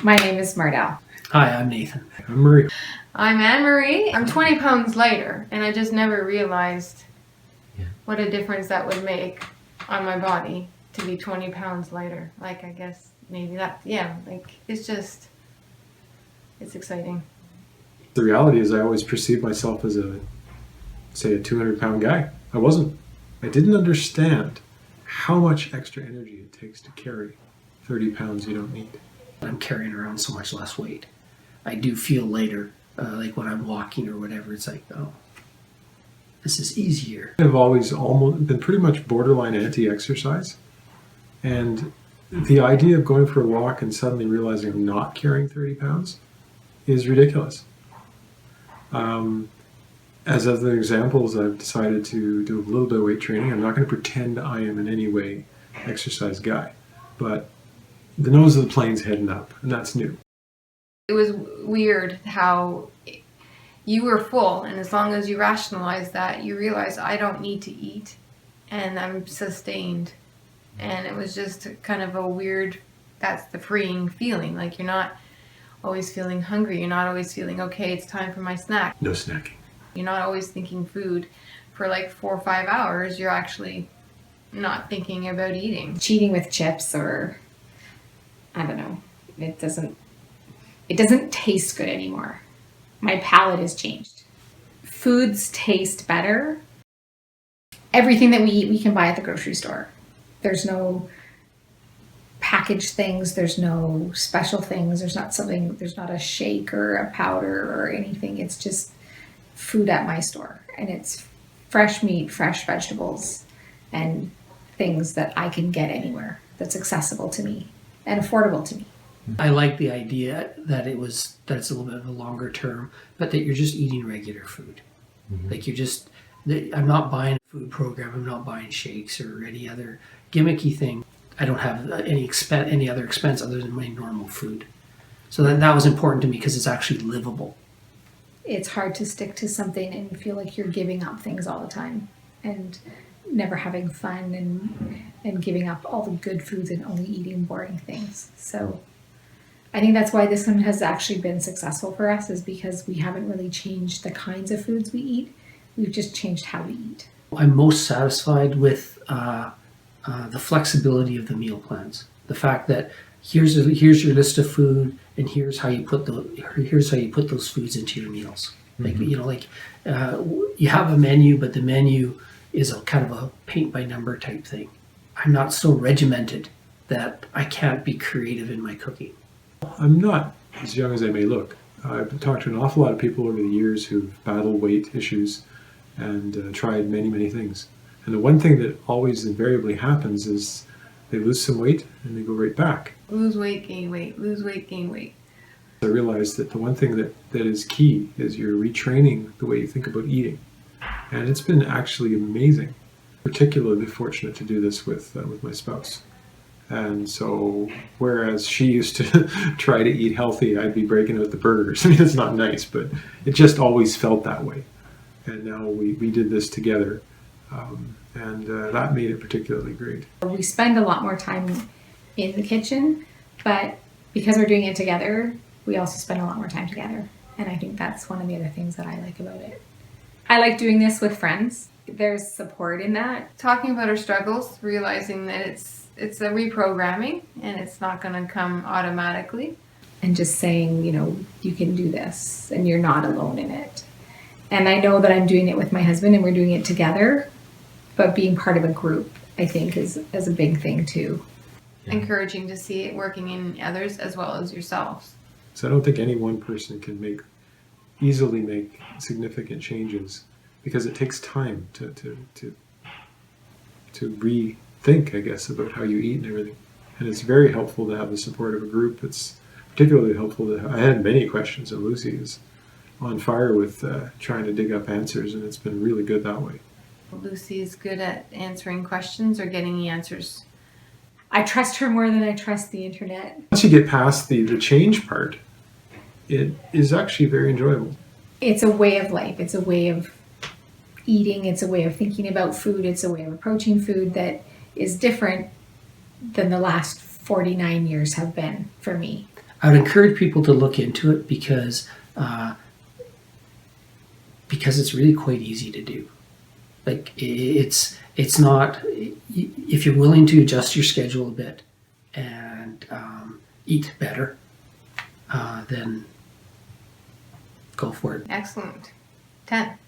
My name is Mardell. Hi, I'm Nathan. I'm Marie. I'm Anne-Marie. I'm 20 pounds lighter, and I just never realized what a difference that would make on my body to be 20 pounds lighter. Like, I guess maybe that, it's exciting. The reality is I always perceived myself as a 200-pound guy. I wasn't. I didn't understand how much extra energy it takes to carry 30 pounds you don't need. I'm carrying around so much less weight. I do feel later, like when I'm walking or whatever, it's like, oh, this is easier. I've always almost been pretty much borderline anti-exercise. And the idea of going for a walk and suddenly realizing I'm not carrying 30 pounds is ridiculous. As other examples, I've decided to do a little bit of weight training. I'm not going to pretend I am in any way exercise guy, but the nose of the plane's heading up, and that's new. It was weird how you were full, and as long as you rationalize that, you realize I don't need to eat, and I'm sustained. And it was just kind of a weird, that's the freeing feeling. Like, you're not always feeling hungry. You're not always feeling, okay, it's time for my snack. No snacking. You're not always thinking food for like 4 or 5 hours. You're actually not thinking about eating. Cheating with chips, or I don't know. It doesn't taste good anymore. My palate has changed. Foods taste better. Everything that we eat, we can buy at the grocery store. There's no packaged things. There's no special things. There's not a shake or a powder or anything. It's just food at my store, and it's fresh meat, fresh vegetables, and things that I can get anywhere that's accessible to me and affordable to me. I like the idea that it's a little bit of a longer term, but that you're just eating regular food. Mm-hmm. Like I'm not buying a food program. I'm not buying shakes or any other gimmicky thing. I don't have any other expense other than my normal food. So that was important to me because it's actually livable. It's hard to stick to something and feel like you're giving up things all the time and never having fun and giving up all the good foods and only eating boring things. So I think that's why this one has actually been successful for us, is because we haven't really changed the kinds of foods we eat. We've just changed how we eat. I'm most satisfied with the flexibility of the meal plans. The fact that here's your list of food, and here's how you put those foods into your meals. Mm-hmm. You have a menu, but the menu is a kind of a paint by number type thing. I'm not so regimented that I can't be creative in my cooking. I'm not as young as I may look. I've talked to an awful lot of people over the years who've battled weight issues and tried many, many things. And the one thing that always invariably happens is they lose some weight and they go right back. Lose weight, gain weight, lose weight, gain weight. I realized that the one thing that is key is you're retraining the way you think about eating. And it's been actually amazing. Particularly fortunate to do this with my spouse. And so, whereas she used to try to eat healthy, I'd be breaking out the burgers. I mean, it's not nice, but it just always felt that way. And now we did this together, and that made it particularly great. We spend a lot more time in the kitchen, but because we're doing it together, we also spend a lot more time together. And I think that's one of the other things that I like about it. I like doing this with friends. There's support in that. Talking about our struggles, realizing that it's a reprogramming and it's not going to come automatically. And just saying, you can do this and you're not alone in it. And I know that I'm doing it with my husband and we're doing it together, but being part of a group, I think, is a big thing too. Yeah. Encouraging to see it working in others as well as yourselves. So I don't think any one person can easily make significant changes, because it takes time to rethink, I guess, about how you eat and everything. And it's very helpful to have the support of a group. It's particularly helpful I had many questions, and Lucy is on fire with trying to dig up answers, and it's been really good that way. Lucy is good at answering questions or getting the answers. I trust her more than I trust the internet. Once you get past the change part, it is actually very enjoyable. It's a way of life. It's a way of eating. It's a way of thinking about food. It's a way of approaching food that is different than the last 49 years have been for me. I would encourage people to look into it because it's really quite easy to do. Like it's not, if you're willing to adjust your schedule a bit and eat better, then go for it. Excellent. 10.